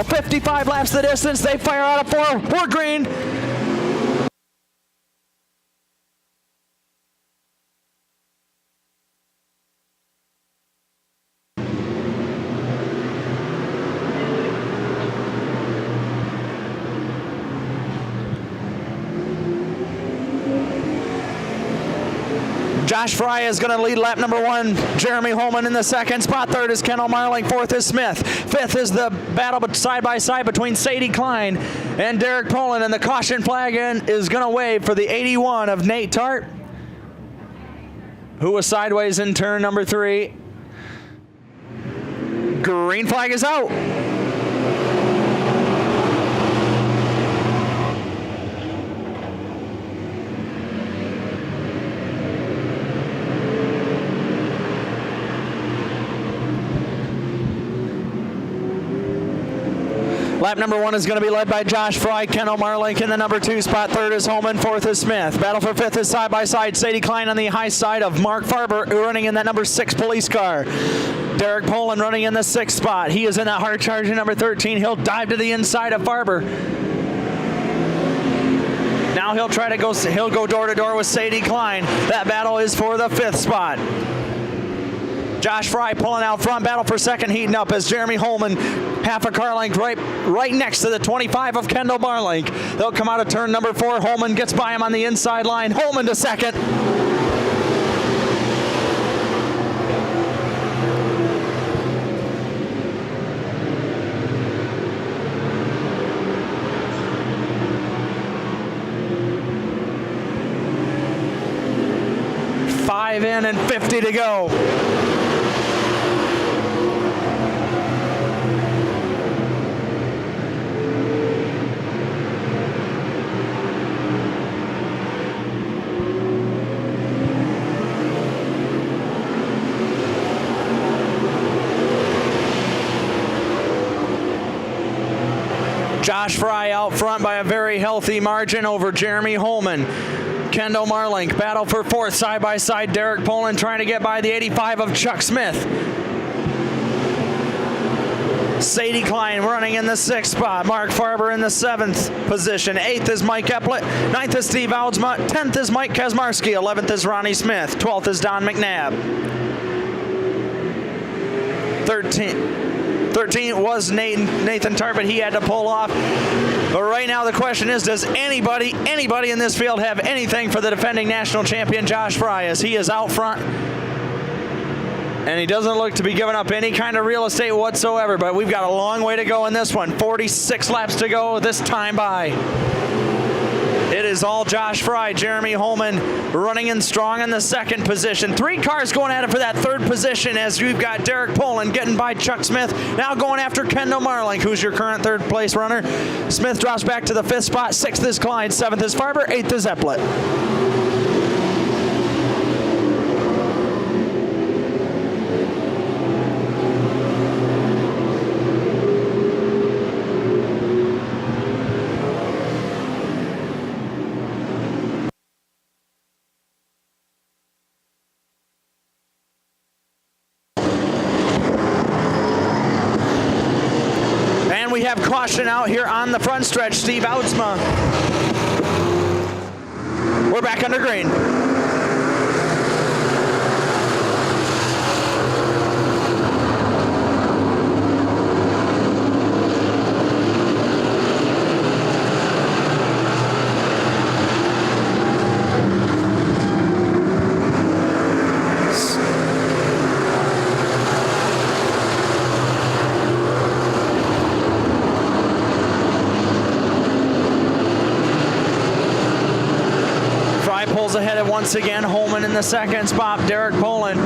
final. 55 laps the distance. They fire out of 4. We're green. Josh Fry is going to lead lap number 1. Jeremy Holman in the second spot. Third is Kendall Marling. Fourth is Smith. Fifth is the battle side by side between Sadie Klein and Derek Poland. And the caution flag is going to wave for the 81 of Nate Tart, who was sideways in turn number 3. Green flag is out. Lap number 1 is going to be led by Josh Fry, Kendall Marlink in the number 2 spot. Third is Holman, fourth is Smith. Battle for fifth is side by side. Sadie Klein on the high side of Mark Farber, running in that number 6 police car. Derek Poland running in the 6th spot. He is in that hard charger number 13. He'll dive to the inside of Farber. Now he'll try to go, he'll go door to door with Sadie Klein. That battle is for the 5th spot. Josh Fry pulling out front. Battle for second heating up as Jeremy Holman, half a car length right next to the 25 of Kendall Marlink. They'll come out of turn number 4. Holman gets by him on the inside line. Holman to second. Five in and 50 to go. Josh Fry out front by a very healthy margin over Jeremy Holman. Kendall Marlink, battle for 4th side by side. Derek Poland trying to get by the 85 of Chuck Smith. Sadie Klein running in the 6th spot. Mark Farber in the 7th position. 8th is Mike Epplett. 9th is Steve Oudsma. 10th is Mike Kazmarski. 11th is Ronnie Smith. 12th is Don McNabb. 13 was Nathan Tart, but he had to pull off. But right now the question is, does anybody in this field have anything for the defending national champion Josh Fry, as he is out front? And he doesn't look to be giving up any kind of real estate whatsoever, but we've got a long way to go in this one. 46 laps to go this time by. It is all Josh Fry. Jeremy Holman running in strong in the 2nd position. 3 cars going at it for that 3rd position, as we've got Derek Poland getting by Chuck Smith. Now going after Kendall Marlink, who's your current 3rd place runner. Smith drops back to the 5th spot. 6th is Klein. 7th is Farber. 8th is Epplett. We have caution out here on the front stretch. Steve Oudsma. We're back under green. Ahead of once again Holman in the 2nd spot. Derek Poland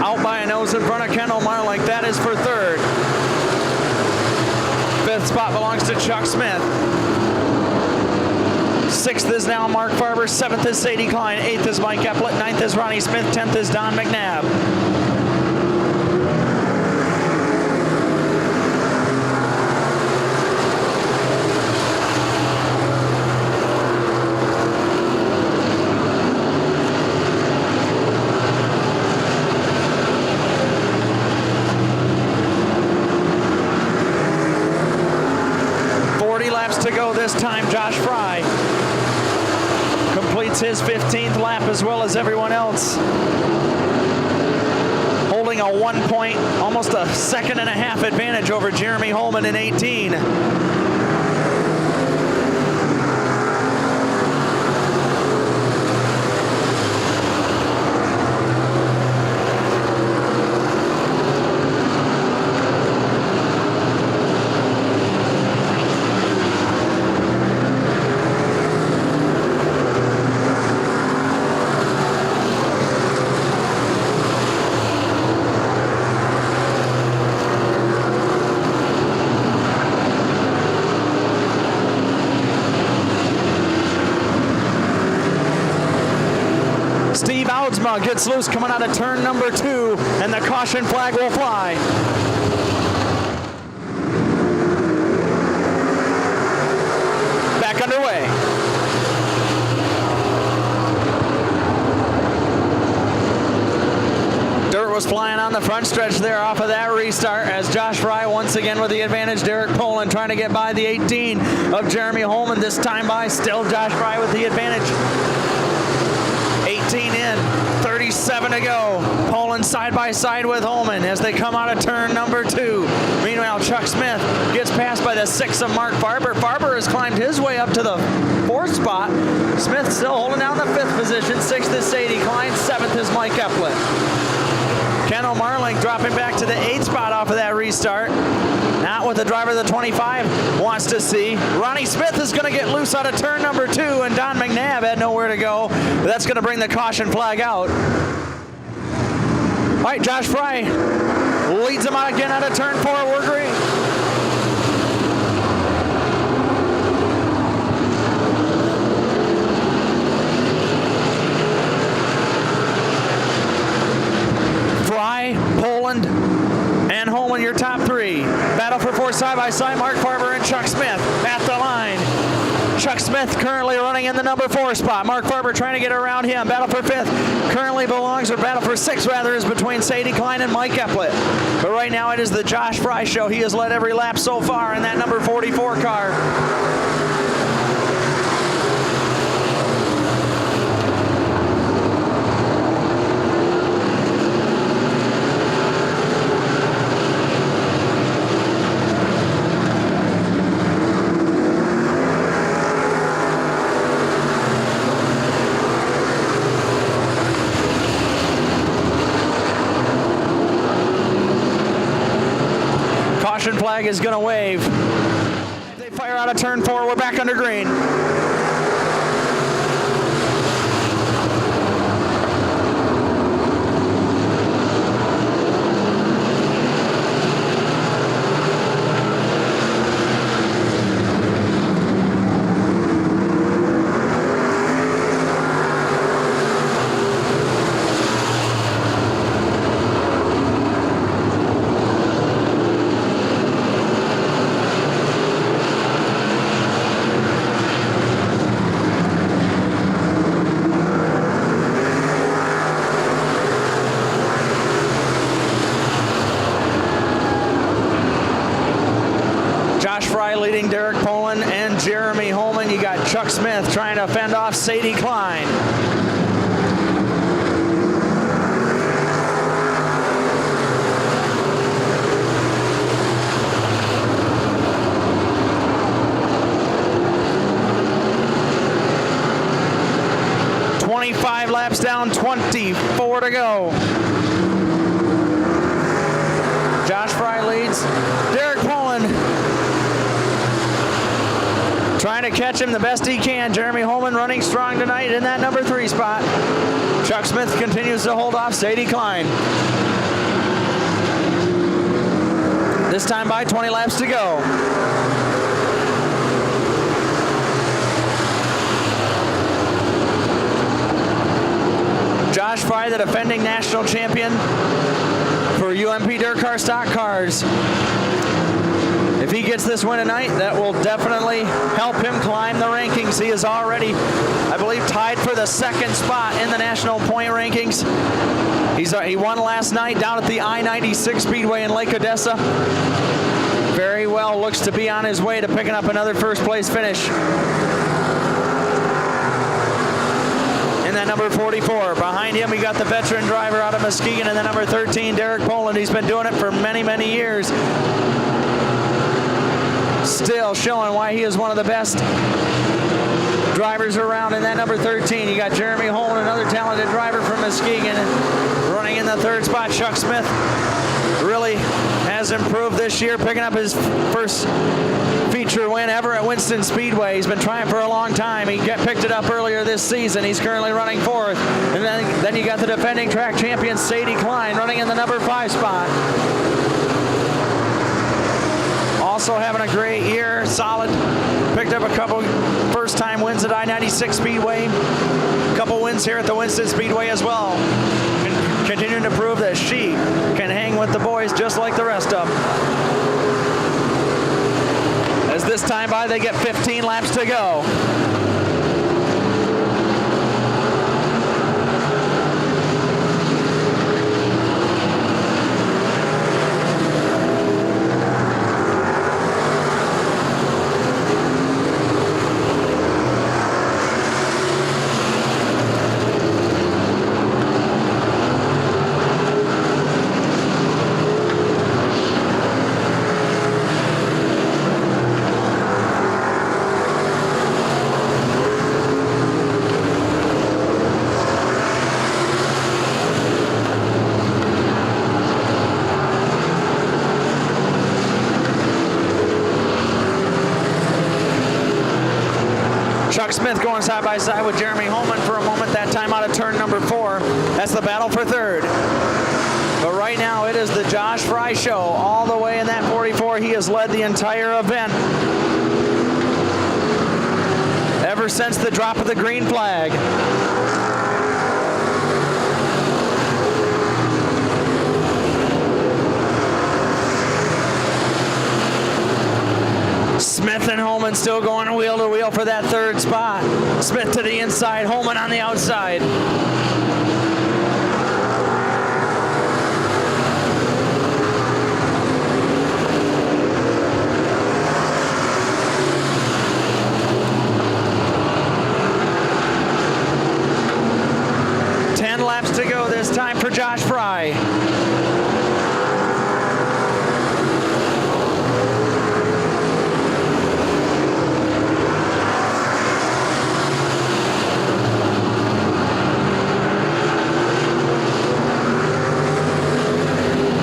out by a nose in front of Kendall Marlink. That is for 3rd. 5th spot belongs to Chuck Smith. 6th is now Mark Farber. 7th is Sadie Klein. 8th is Mike Epplett. 9th is Ronnie Smith. 10th is Don McNabb. It's his 15th lap as well as everyone else. Holding a 1 point, almost a second and a half advantage over Jeremy Holman in 18. Gets loose coming out of turn number 2, and the caution flag will fly. Back underway. Dirt was flying on the front stretch there off of that restart as Josh Fry once again with the advantage. Derek Poland trying to get by the 18 of Jeremy Holman. This time by still Josh Fry with the advantage. 18 in, 37 to go. Poland side by side with Holman as they come out of turn number 2. Meanwhile, Chuck Smith gets passed by the 6 of Mark Farber. Farber has climbed his way up to the 4th spot. Smith still holding down the 5th position. 6th is Sadie Klein. 7th is Mike Eplett. Ken O'Marling dropping back to the 8th spot off of that restart. Not what the driver of the 25 wants to see. Ronnie Smith is going to get loose out of turn number 2, and Don McNabb had nowhere to go. But that's going to bring the caution flag out. All right, Josh Fry leads him out again out of turn 4. We're green. Fry, Poland, and Holman, your top 3. Battle for 4 side-by-side, Mark Farber and Chuck Smith at the line. Chuck Smith currently running in the number 4 spot. Mark Farber trying to get around him. Battle for 5th currently belongs, or battle for 6th rather, is between Sadie Klein and Mike Eplett. But right now it is the Josh Fry show. He has led every lap so far in that number 44 car. Flag is going to wave. They fire out of turn 4. We're back under green. Leading Derek Poland and Jeremy Holman. You got Chuck Smith trying to fend off Sadie Klein. .25 laps down, 24 to go. Josh Fry leads. Derek Poland trying to catch him the best he can. Jeremy Holman running strong tonight in that number 3 spot. Chuck Smith continues to hold off Sadie Klein. This time by 20 laps to go. Josh Fry, the defending national champion for UMP Dirt Car Stock Cars. If he gets this win tonight, that will definitely help him climb the rankings. He is already, I believe, tied for the 2nd spot in the national point rankings. He won last night down at the I-96 Speedway in Lake Odessa. Very well looks to be on his way to picking up another 1st place finish. number 44. Behind him, we got the veteran driver out of Muskegon and the number 13, Derek Poland. He's been doing it for many, many years. Still showing why he is one of the best drivers around. In that number 13, you got Jeremy Holman, another talented driver from Muskegon. Running in the third spot, Chuck Smith really has improved this year, picking up his first feature win ever at Winston Speedway. He's been trying for a long time. He picked it up earlier this season. He's currently running fourth. And then you got the defending track champion, Sadie Klein, running in the number 5 spot. Also having a great year, solid. Picked up a couple first-time wins at I-96 Speedway. A couple wins here at the Winston Speedway as well. Continuing to prove that she can hang with the boys just like the rest of them. As this time by, they get 15 laps to go. Chuck Smith going side by side with Jeremy Holman for a moment, that time out of turn number 4. That's the battle for third. But right now it is the Josh Fry show. All the way in that 44, he has led the entire event ever since the drop of the green flag. Smith and Holman still going wheel to wheel for that third spot. Smith to the inside, Holman on the outside. Laps to go this time for Josh Fry.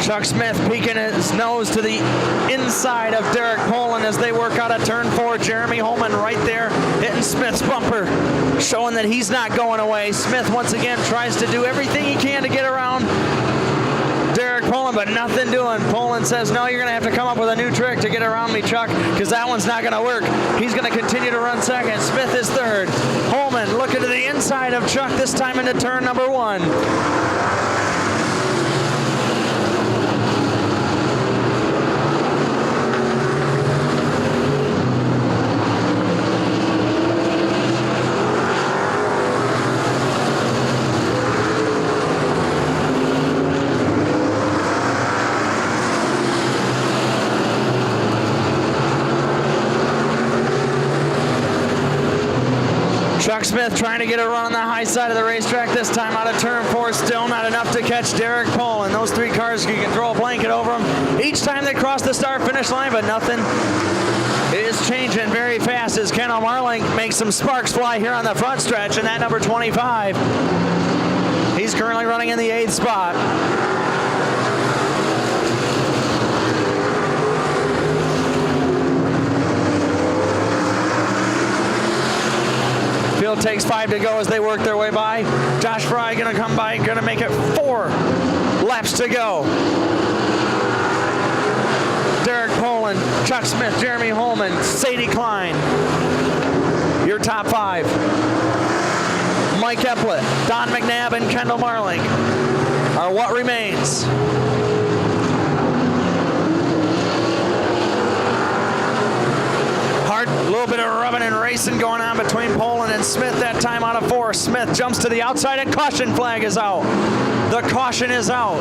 Chuck Smith peeking his nose to the inside of Derek Poland as they work out of turn 4. Jeremy Holman right there hitting Smith's bumper, showing that he's not going away. Smith once again tries to do everything he can to get around Derek Poland, but nothing doing. Poland says, no, you're going to have to come up with a new trick to get around me, Chuck, because that one's not going to work. He's going to continue to run second. Smith is third. Holman looking to the inside of Chuck, this time into turn number 1. Chuck Smith trying to get a run on the high side of the racetrack, this time out of turn 4. Still not enough to catch Derek Poland. Those 3 cars, you can throw a blanket over them each time they cross the start-finish line, but nothing is changing very fast as Ken Marling makes some sparks fly here on the front stretch, and that number 25. He's currently running in the 8th spot. Field takes 5 to go as they work their way by. Josh Fry going to come by, going to make it 4 laps to go. Derek Poland, Chuck Smith, Jeremy Holman, Sadie Klein. Your top 5. Mike Eplett, Don McNabb, and Kendall Marling are what remains. A little bit of rubbing and racing going on between Poland and Smith, that time out of 4. Smith jumps to the outside and caution flag is out. The caution is out.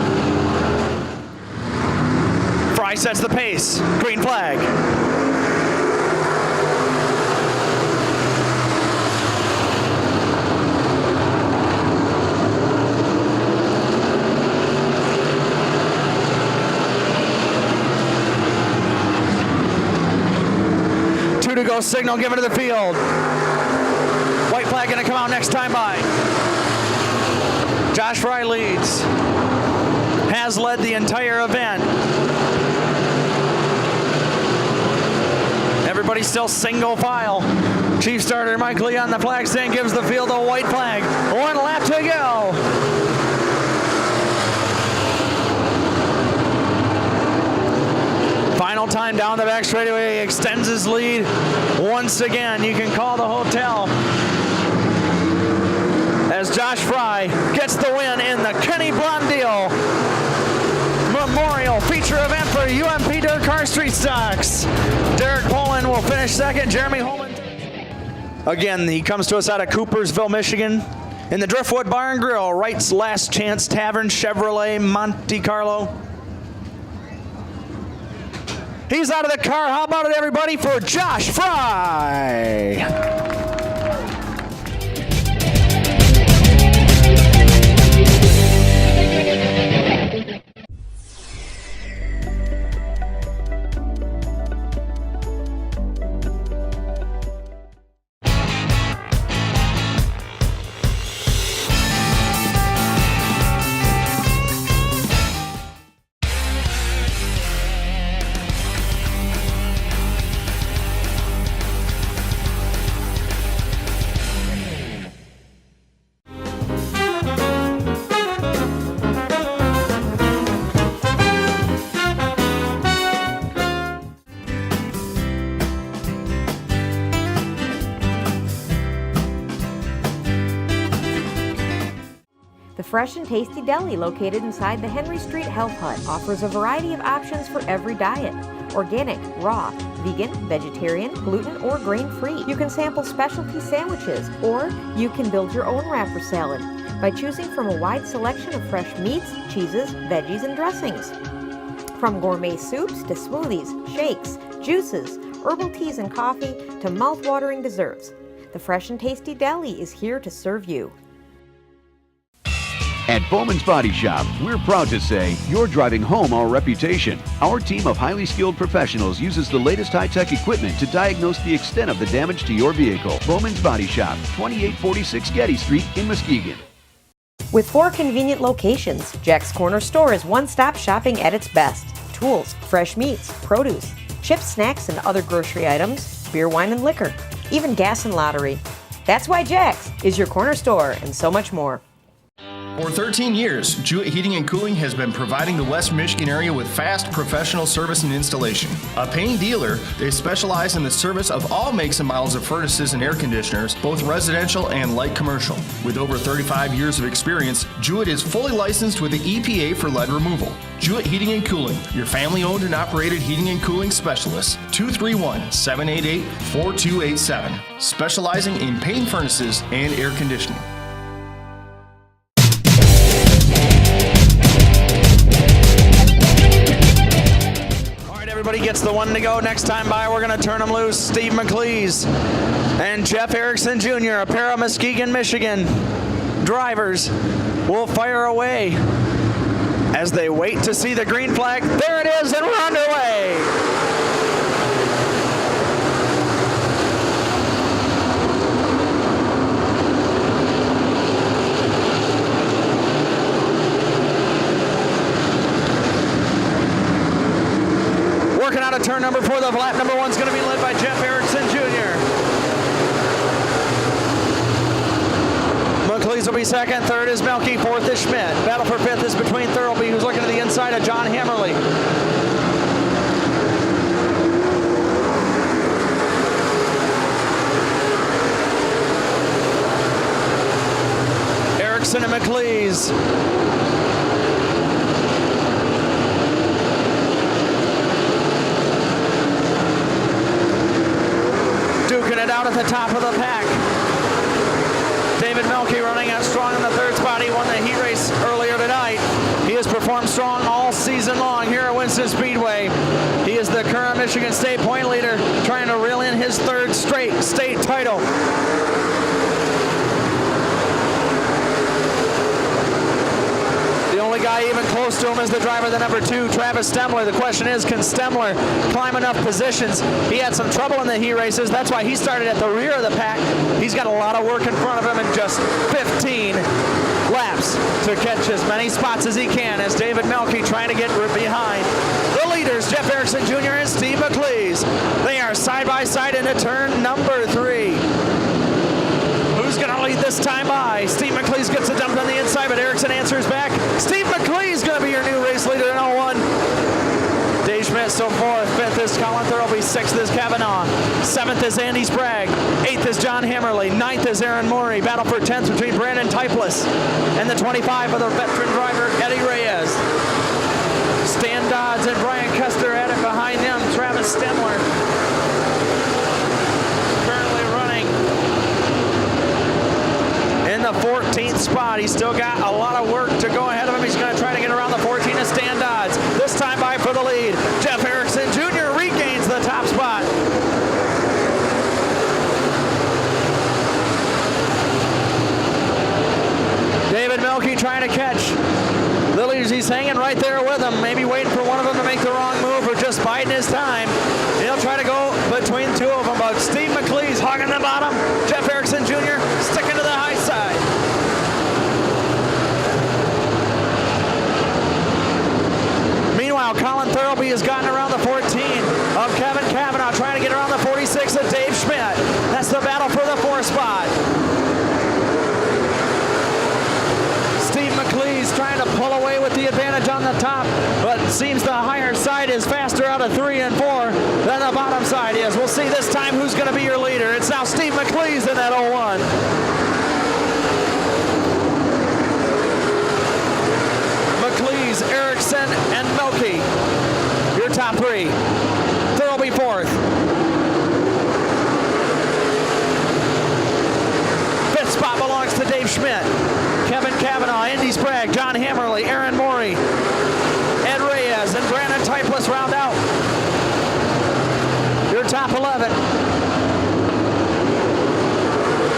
Fry sets the pace. Green flag. go signal given to the field. White flag going to come out next time by. Josh Fry leads. Has led the entire event. Everybody's still single file. Chief starter Mike Lee on the flag stand gives the field a white flag. 1 lap to go. Final time down the back straightaway. He extends his lead once again. You can call the hotel as Josh Fry gets the win in the Kenny Blondeel Memorial feature event for UMP Dirt Car Street Stocks. Derek Poland will finish second. Jeremy Holman. Again, he comes to us out of Coopersville, Michigan. In the Driftwood Bar and Grill, Wright's Last Chance Tavern, Chevrolet, Monte Carlo. He's out of the car. How about it, everybody, for Josh Fry? The fresh and tasty deli located inside the Henry Street Health Hut offers a variety of options for every diet. Organic, raw, vegan, vegetarian, gluten, or grain-free. You can sample specialty sandwiches, or you can build your own wrapper salad by choosing from a wide selection of fresh meats, cheeses, veggies, and dressings. From gourmet soups to smoothies, shakes, juices, herbal teas and coffee to mouth-watering desserts. The fresh and tasty deli is here to serve you. At Bowman's Body Shop, we're proud to say you're driving home our reputation. Our team of highly skilled professionals uses the latest high-tech equipment to diagnose the extent of the damage to your vehicle. Bowman's Body Shop, 2846 Getty Street in Muskegon. With 4 convenient locations, Jack's Corner Store is one-stop shopping at its best. Tools, fresh meats, produce, chips, snacks, and other grocery items, beer, wine, and liquor, even gas and lottery. That's why Jack's is your corner store and so much more. For 13 years, Jewett Heating and Cooling has been providing the West Michigan area with fast professional service and installation. A paying dealer, they specialize in the service of all makes and models of furnaces and air conditioners, both residential and light commercial. With over 35 years of experience, Jewett is fully licensed with the EPA for lead removal. Jewett Heating and Cooling, your family-owned and operated heating and cooling specialist. 231-788-4287. Specializing in paint furnaces and air conditioning. Everybody gets the 1 to go. Next time by, we're going to turn them loose. Steve McLeese and Jeff Erickson Jr., a pair of Muskegon, Michigan drivers, will fire away as they wait to see the green flag. There it is, and we're underway. Working out of turn number 4, the lap number 1 is going to be led by Jeff Erickson Jr. McLeese will be second, third is Melky, fourth is Schmidt. Battle for fifth is between Thurlby, who's looking to the inside of John Hammerly. Erickson and McLeese. Duking it out at the top of the pack. David Melky running out strong in the third spot. He won the heat race earlier tonight. He has performed strong all season long here at Winston Speedway. He is the current Michigan State point leader, trying to reel in his third straight state title. The only guy guy even close to him is the driver, the number 2, Travis Stemler. The question is, can Stemler climb enough positions? He had some trouble in the heat races. That's why he started at the rear of the pack. He's got a lot of work in front of him in just 15 laps to catch as many spots as he can, as David Melke trying to get behind the leaders, Jeff Erickson Jr. and Steve McLeese. They are side by side into turn number 3. Who's going to lead this time by? Steve McLeese gets a dump on the inside, but Erickson answers back. Steve McLeese going to be your new race leader in 01. Dave Schmidt still 4th. 5th is Colin Thurlby. 6th is Kavanaugh. 7th is Andy Sprague. 8th is John Hammerly. 9th is Aaron Morey. Battle for 10th between Brandon Typless and the 25 of the veteran driver, Eddie Reyes. Stan Dodds and Brian Custer at it behind them. Travis Stemler currently running in the 14th spot. He's still got a lot of work to go ahead of him. He's going to try to get around the 14 to Stan Dodds. This time by for the lead. Jeff Erickson Jr. regains the top spot. David Melke trying to catch the leaders. He's hanging right there with them, maybe waiting for one of them to make the wrong move or just biding his time. He'll try to go between 2 of them, but Steve McLeese hogging the bottom. Jeff Erickson Jr. sticking to the high side. Meanwhile, Colin Thurlby has gotten around the 14 of Kevin Kavanaugh, trying to get around the 46 of Dave Schmidt. That's the battle for the 4th spot. Steve McLeese trying to pull away with the advantage on the top, but it seems the higher side is faster out of 3 and 4 than the bottom side is. We'll see this time who's going to be your leader. It's now Steve McLeese in that 01. McLeese, Erickson, and Melke, your top 3. Thurlby 4th. 5th spot belongs to Dave Schmidt. Kevin Kavanaugh, Andy Sprague, John Hammerly, Aaron Morey, Ed Reyes, and Brandon Typless round out your top 11.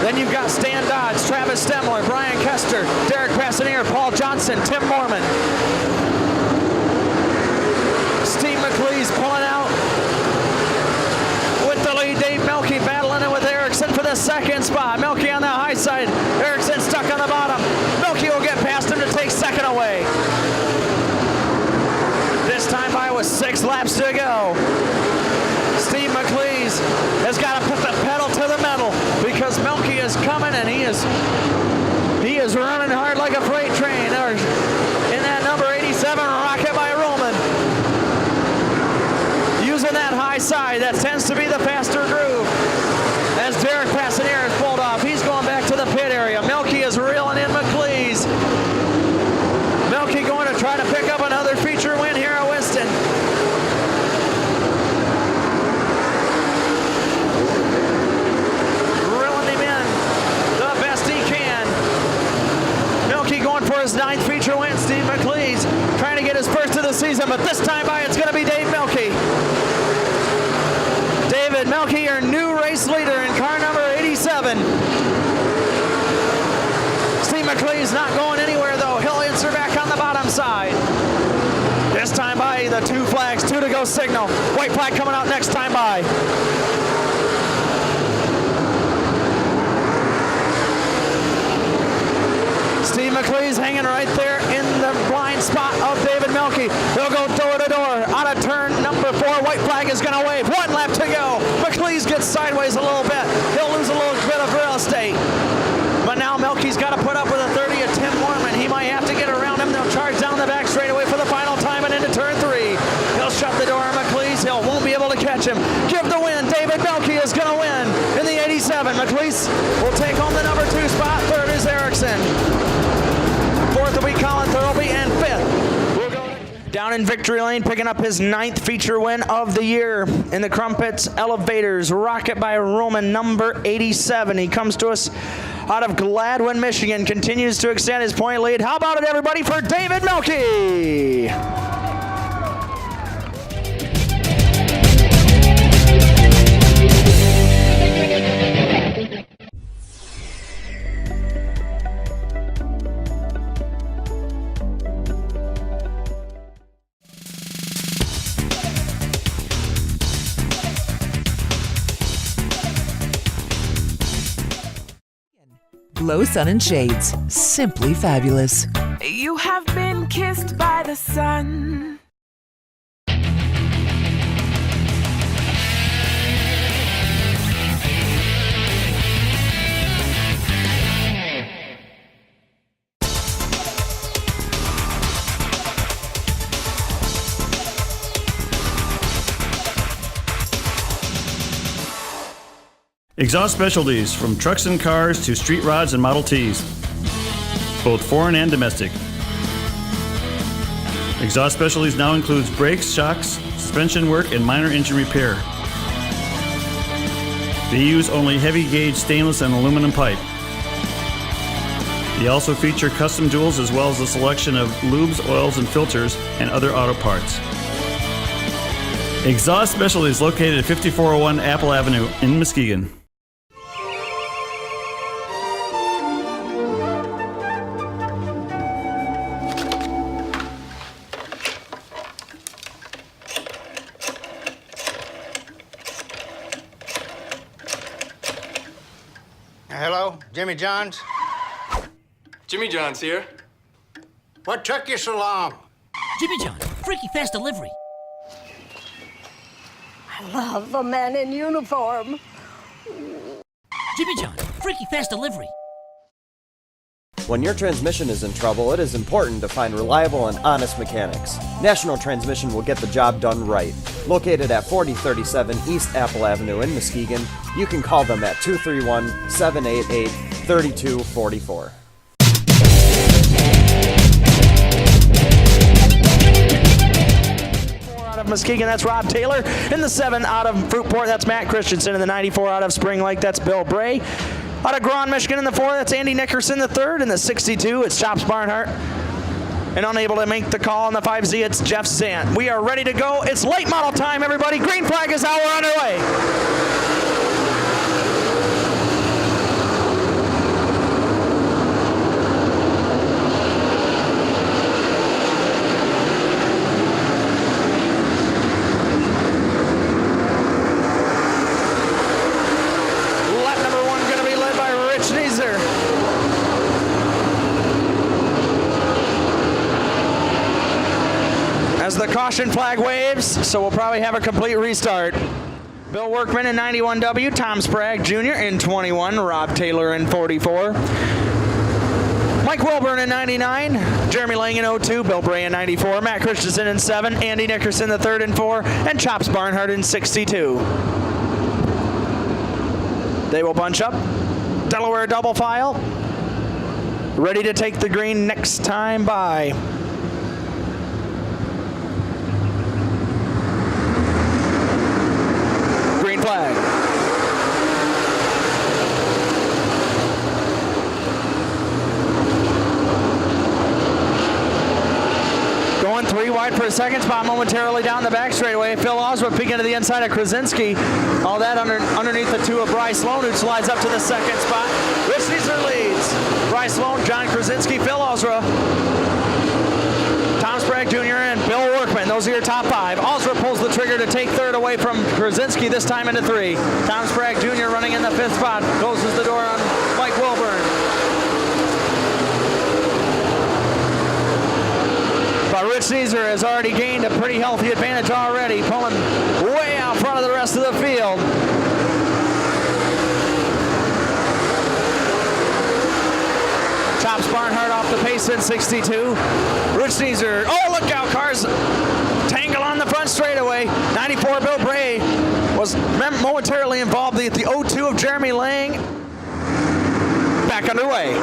Then you've got Stan Dodds, Travis Stemler, Brian Kester, Derek Passanier, Paul Johnson, Tim Mormon. Steve McLeese pulling out with the lead. Dave Melke battling it with Erickson for the 2nd spot. Melke on the high side. Erickson stuck on the bottom. Melke will get past him to take 2nd away. This time by with 6 laps to go. Steve McLeese has got to put the pedal to the metal because Melke is coming and he is running hard like a freight train. In that number 87 Rocket by Roman. Using that high side, that tends to be the faster groove. As Derek Passanier is pulled off, he's going back to the pit area. Melke is reeling in McLeese. Melke going to try to pick up another feature win here at Winston. Reeling him in the best he can. Melke going for his 9th feature win. Steve McLeese trying to get his 1st of the season, but this time by it's going to be Dave Melke. David Melke, your new race leader in car number 87. Steve McLeese not going anywhere though. He'll answer back on the bottom side. This time by the 2 flags, 2 to go signal. White flag coming out next time by. Steve McLeese hanging right there in the blind spot of David Melke. They'll go door to door. Out of turn number 4, white flag is going to wave. 1 lap to go. McLeese gets sideways a little bit. He'll lose a little bit of real estate. But now Melke's got to put up with a 30 of Tim Mormon. He might have to get around him. They'll charge down the back straightaway for the final time and into turn 3. He'll shut the door on McLeese. He won't be able to catch him. Give the win. David Melke is going to win in the 87. McLeese will take home the number 2 spot. 3rd is Erickson. 4th will be Colin Thurlby, and 5th will go down in victory lane, picking up his 9th feature win of the year in the Crumpets Elevators Rocket by Roman number 87. He comes to us out of Gladwin, Michigan, continues to extend his point lead. How about it, everybody, for David Melke? Glow Sun and Shades. Simply fabulous. You have been kissed by the sun. Exhaust specialties, from trucks and cars to street rods and Model Ts, both foreign and domestic. Exhaust specialties now includes brakes, shocks, suspension work, and minor engine repair. They use only heavy gauge stainless and aluminum pipe. They also feature custom jewels as well as a selection of lubes, oils, and filters and other auto parts. Exhaust Specialties located at 5401 Apple Avenue in Muskegon. Hello, Jimmy John's? Jimmy John's here. What took you so long? Jimmy John, freaky fast delivery. I love a man in uniform. Jimmy John, freaky fast delivery. When your transmission is in trouble, it is important to find reliable and honest mechanics. National Transmission will get the job done right. Located at 4037 East Apple Avenue in Muskegon, you can call them at 231-788-3244. Out of Muskegon, that's Rob Taylor. In the 7 out of Fruitport, that's Matt Christensen. In the 94 out of Spring Lake, that's Bill Bray. Out of Grand, Michigan in the 4, that's Andy Nickerson. The 3rd in the 62, it's Chops Barnhart. And unable to make the call on the 5Z, it's Jeff Sant. We are ready to go. It's late model time, everybody. Green flag is out. We're underway. As the caution flag waves, so we'll probably have a complete restart. Bill Workman in 91W, Tom Sprague Jr. in 21, Rob Taylor in 44. Mike Wilburn in 99, Jeremy Lang in 02, Bill Bray in 94, Matt Christensen in 7, Andy Nickerson the 3rd and 4, and Chops Barnhart in 62. They will bunch up. Delaware double file. Ready to take the green next time by. Green flag. Going 3 wide per second spot momentarily down the back straightaway. Phil Oswald peeking to the inside of Krasinski. All that underneath the 2 of Bryce Sloan, who slides up to the 2nd spot. Rich Neeser leads. Bryce Sloan, John Krasinski, Phil Oswald, Tom Sprague Jr. and Bill Workman. Those are your top 5. Oswald pulls the trigger to take 3rd away from Krasinski, this time into 3. Tom Sprague Jr. running in the 5th spot. Closes the door on Mike Wilburn. But Rich Neeser has already gained a pretty healthy advantage already, pulling way out front of the rest of the field. Chops Barnhart off the pace in 62. Rich Neeser, oh look out, cars tangle on the front straightaway. 94 Bill Bray was momentarily involved at the 0-2 of Jeremy Lang. Back underway.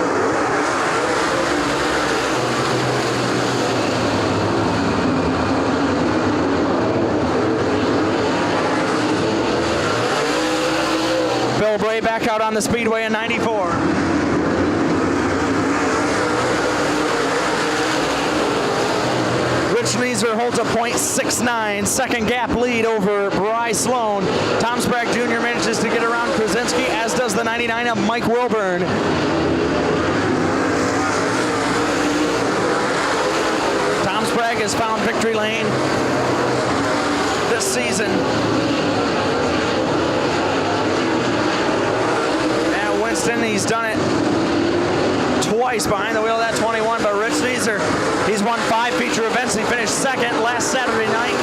Bill Bray back out on the speedway in 94. Rich Neeser holds a .69 second gap lead over Bryce Sloan. Tom Sprague Jr. manages to get around Krasinski, as does the 99 of Mike Wilburn. Tom Sprague has found victory lane this season. And Winston, he's done it twice behind the wheel of that 21, but Rich Sneezer, he's won 5 feature events. He finished second last Saturday night.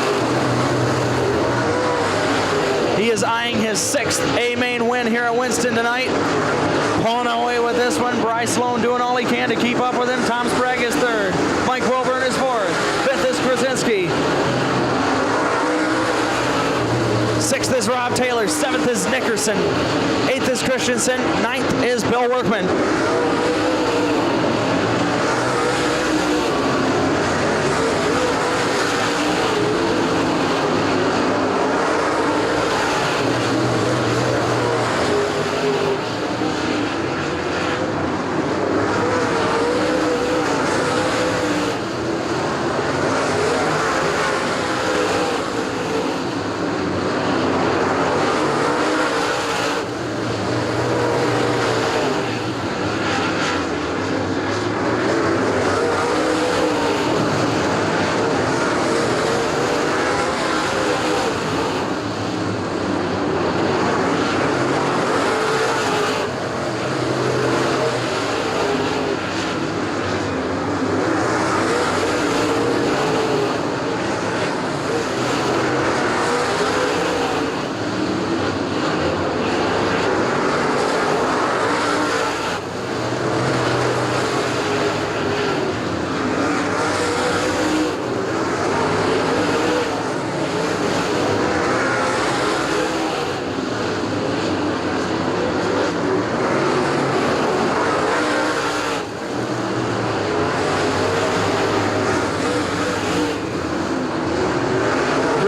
He is eyeing his 6th A-Main win here at Winston tonight. Pulling away with this one. Bryce Sloan doing all he can to keep up with him. Tom Sprague is 3rd. Mike Wilburn is 4th. 5th is Krasinski. 6th is Rob Taylor. 7th is Nickerson. 8th is Christensen. 9th is Bill Workman.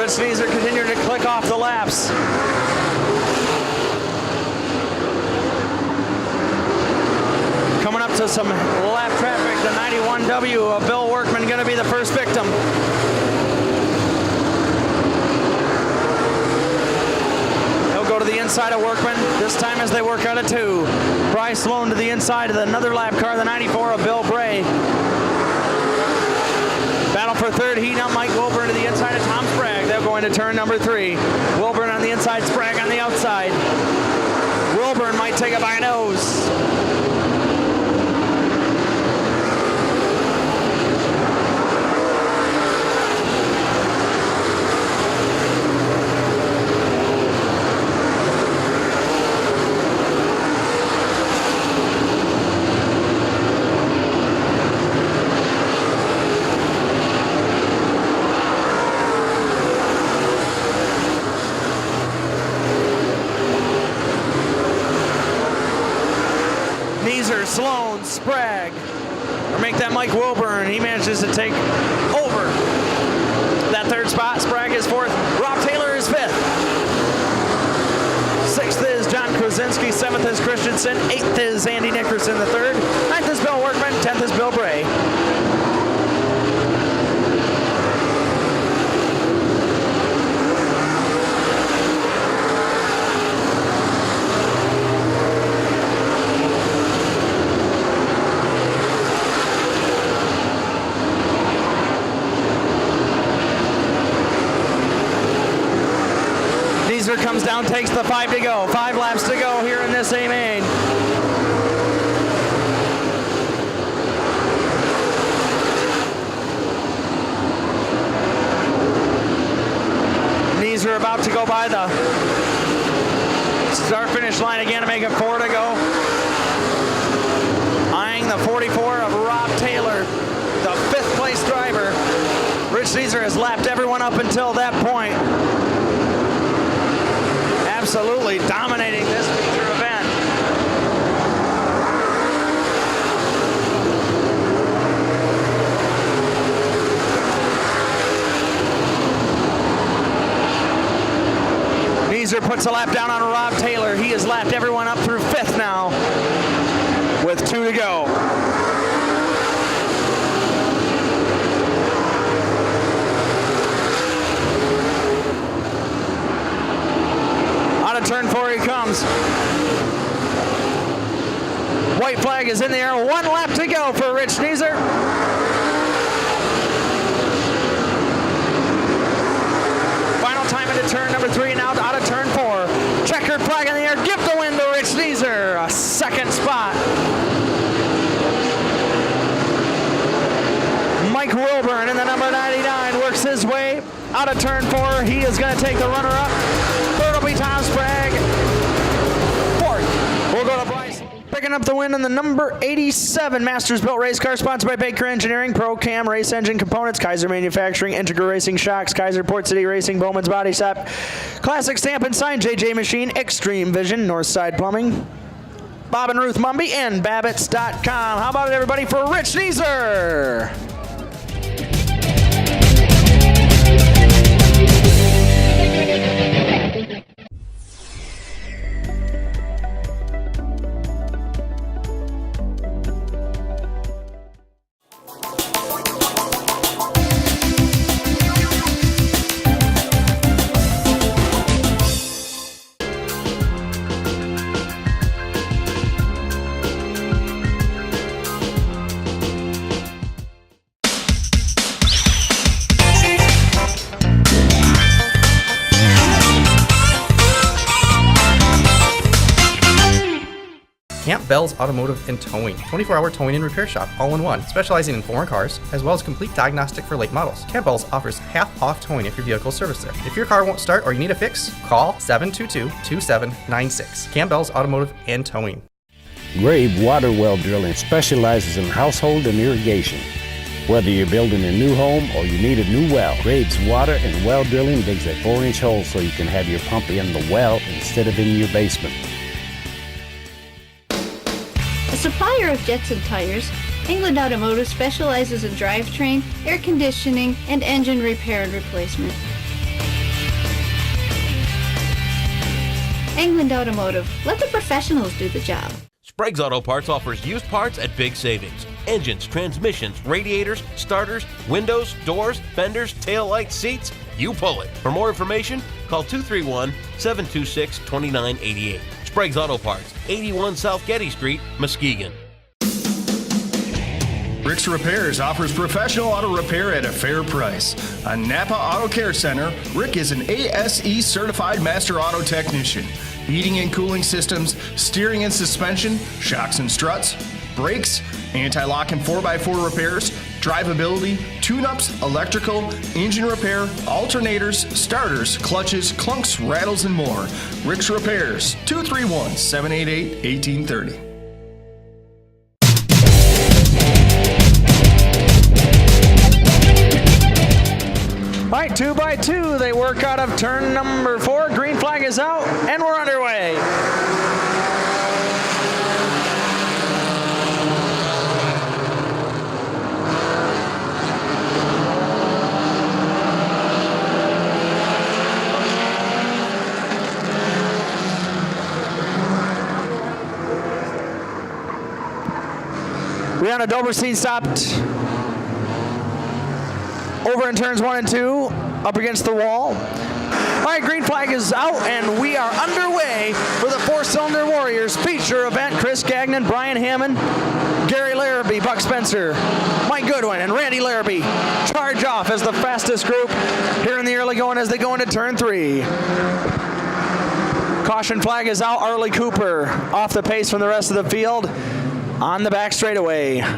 Sneezer continuing to click off the laps. Coming up to some lap traffic, the 91W of Bill Workman going to be the first victim. He'll go to the inside of Workman, this time as they work out of 2. Bryce Sloan to the inside of another lap car, the 94 of Bill Bray. Battle for 3rd heat now. Mike Wilburn to the inside of Tom Sprague. They'll go into turn number 3. Wilburn on the inside, Sprague on the outside. Wilburn might take it by a nose. Sloan, Sprague, or make that Mike Wilburn. He manages to take over that 3rd spot. Sprague is 4th. Rob Taylor is 5th. 6th is John Krasinski. 7th is Christensen. 8th is Andy Nickerson, the 3rd. 9th is Bill Workman. 10th is Bill Bray. Comes down, takes the 5 to go. 5 laps to go here in this A-Main. Knees are about to go by the start-finish line again to make it 4 to go. Eyeing the 44 of Rob Taylor, the 5th place driver. Rich Sneezer has lapped everyone up until that point. Absolutely dominating this feature event. Neeser puts a lap down on Rob Taylor. He has lapped everyone up through 5th now with 2 to go. Turn 4 he comes. White flag is in the air. 1 lap to go for Rich Sneezer. Final time into turn number 3, now out of turn 4. Checkered flag in the air. Give the win to Rich Sneezer. A 2nd spot. Mike Wilburn in the number 99 works his way out of turn 4. He is going to take the runner-up. Third will be Tom Sprague. Fourth, we'll go to Bryce. Picking up the win in the number 87 Masters Built Race Car, sponsored by Baker Engineering, Pro Cam Race Engine Components, Kaiser Manufacturing, Integral Racing Shocks, Kaiser Port City Racing, Bowman's Body Shop, Classic Stamp and Sign, JJ Machine, Extreme Vision, Northside Plumbing, Bob and Ruth Mumby, and Babbitts.com. How about it, everybody, for Rich Neeser? Camp Bell's Automotive and Towing. 24-hour towing and repair shop, all in one, specializing in foreign cars, as well as complete diagnostic for late models. Camp Bell's offers half-off towing if your vehicle is serviced there. If your car won't start or you need a fix, call 722-2796. Camp Bell's Automotive and Towing. Grave Water Well Drilling specializes in household and irrigation. Whether you're building a new home or you need a new well, Graves Water and Well Drilling digs a 4-inch hole so you can have your pump in the well instead of in your basement. A supplier of Jetson tires, England Automotive specializes in drivetrain, air conditioning, and engine repair and replacement. England Automotive, let the professionals do the job. Sprague's Auto Parts offers used parts at big savings. Engines, transmissions, radiators, starters, windows, doors, fenders, tail lights, seats, you pull it. For more information, call 231-726-2988. Sprague's Auto Parts, 81 South Getty Street, Muskegon. Rick's Repairs offers professional auto repair at a fair price. A Napa Auto Care Center, Rick is an ASE certified master auto technician. Heating and cooling systems, steering and suspension, shocks and struts, brakes, anti-lock and 4x4 repairs, drivability, tune-ups, electrical, engine repair, alternators, starters, clutches, clunks, rattles, and more. Rick's Repairs, 231-788-1830. All right, 2x2, they work out of turn number 4. Green flag is out, and we're underway. Brianna Doberstein stopped over in turns 1 and 2, up against the wall. All right, green flag is out, and we are underway for the Four-Cylinder Warriors feature event. Chris Gagnon, Brian Hammond, Gary Larrabee, Buck Spencer, Mike Goodwin, and Randy Larrabee charge off as the fastest group here in the early going as they go into turn 3. Caution flag is out. Arlie Cooper off the pace from the rest of the field on the back straightaway. All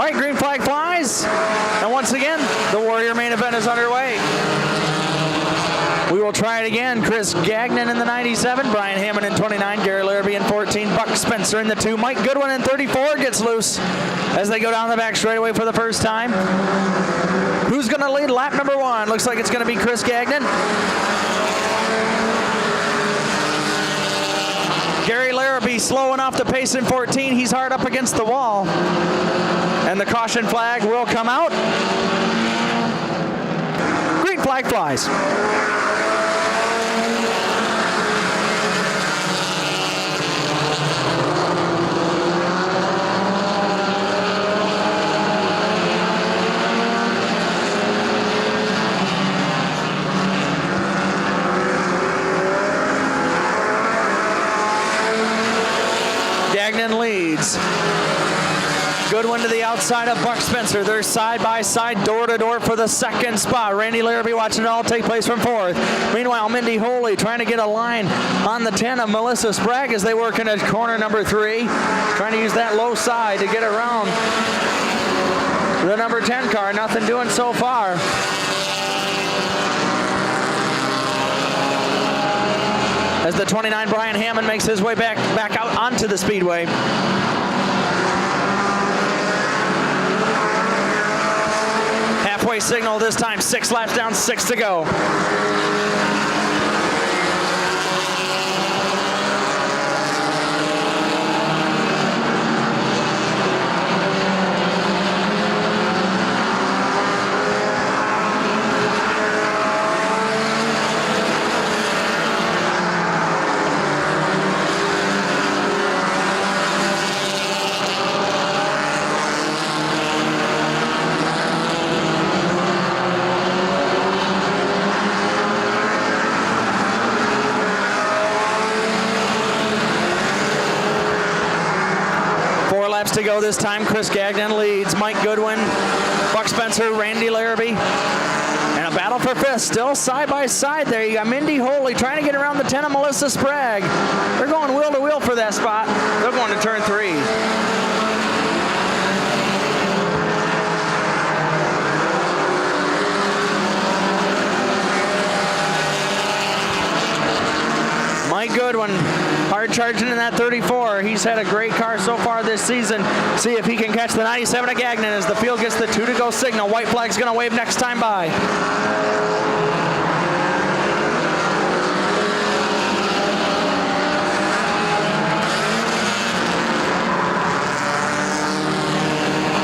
right, green flag flies. And once again, the Warrior main event is underway. We will try it again. Chris Gagnon in the 97, Brian Hammond in 29, Gary Larrabee in 14, Buck Spencer in the 2, Mike Goodwin in 34 gets loose as they go down the back straightaway for the first time. Who's going to lead lap number 1? Looks like it's going to be Chris Gagnon. Gary Larrabee slowing off the pace in 14. He's hard up against the wall. And the caution flag will come out. Green flag flies. Gagnon leads. Goodwin to the outside of Buck Spencer. They're side by side, door to door for the second spot. Randy Larrabee watching it all take place from 4th. Meanwhile, Mindy Holy trying to get a line on the 10 of Melissa Sprague as they work into corner number 3. Trying to use that low side to get around the number 10 car. Nothing doing so far. As the 29 Brian Hammond makes his way back out onto the speedway. Halfway signal this time, 6 laps down, 6 to go. To go this time, Chris Gagnon leads. Mike Goodwin, Buck Spencer, Randy Larrabee, and a battle for fifth. Still side by side there. You got Mindy Holy trying to get around the 10 of Melissa Sprague. They're going wheel to wheel for that spot. They're going to turn 3. Mike Goodwin, hard charging in that 34. He's had a great car so far this season. See if he can catch the 97 of Gagnon as the field gets the 2 to go signal. White flag's going to wave next time by.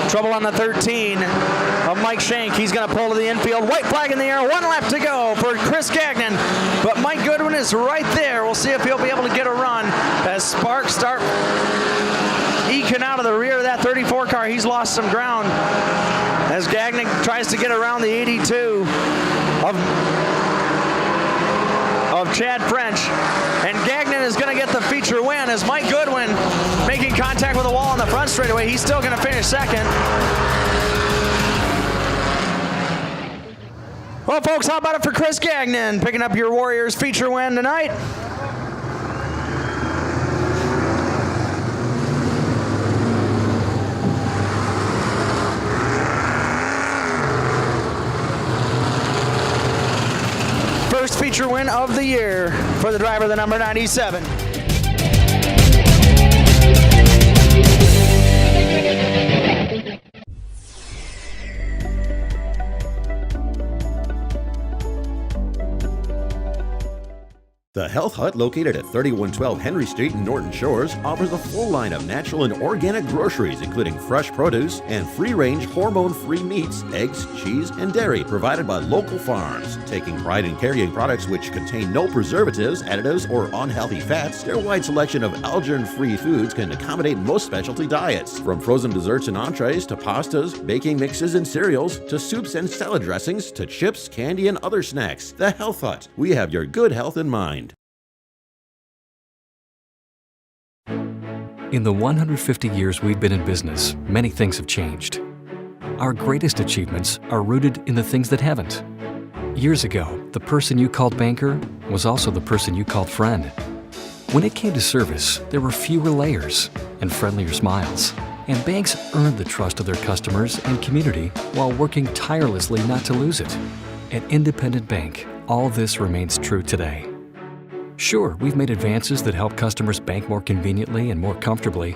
Trouble on the 13 of Mike Shank. He's going to pull to the infield. White flag in the air. 1 lap to go for Chris Gagnon. But Mike Goodwin is right there. We'll see if he'll be able to get a run as Sparks start eking out of the rear of that 34 car. He's lost some ground as Gagnon tries to get around the 82 of Chad French. And Gagnon is going to get the feature win as Mike Goodwin making contact with the wall on the front straightaway. He's still going to finish second. Well, folks, how about it for Chris Gagnon picking up your Warriors feature win tonight? First feature win of the year for the driver, the number 97. The Health Hut, located at 3112 Henry Street in Norton Shores, offers a full line of natural and organic groceries, including fresh produce and free-range, hormone-free meats, eggs, cheese, and dairy provided by local farms. Taking pride in carrying products which contain no preservatives, additives, or unhealthy fats, their wide selection of allergen-free foods can accommodate most specialty diets. From frozen desserts and entrees to pastas, baking mixes and cereals, to soups and salad dressings, to chips, candy, and other snacks. The Health Hut. We have your good health in mind. In the 150 years we've been in business, many things have changed. Our greatest achievements are rooted in the things that haven't. Years ago, the person you called banker was also the person you called friend. When it came to service, there were fewer layers and friendlier smiles. And banks earned the trust of their customers and community while working tirelessly not to lose it. At Independent Bank, all this remains true today. Sure, we've made advances that help customers bank more conveniently and more comfortably.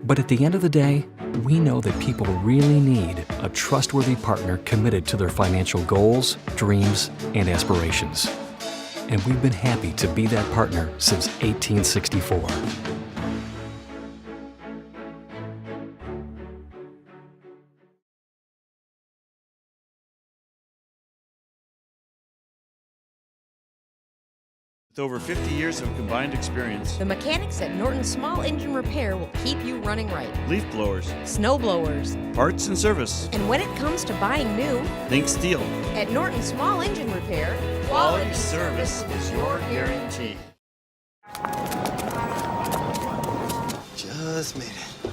But at the end of the day, we know that people really need a trustworthy partner committed to their financial goals, dreams, and aspirations. And we've been happy to be that partner since 1864. With over 50 years of combined experience, The mechanics at Norton Small Engine Repair will keep you running right. leaf blowers, Snow blowers. parts and service, And when it comes to buying new, think steel. at Norton Small Engine Repair, Quality service is your guarantee. Just made it.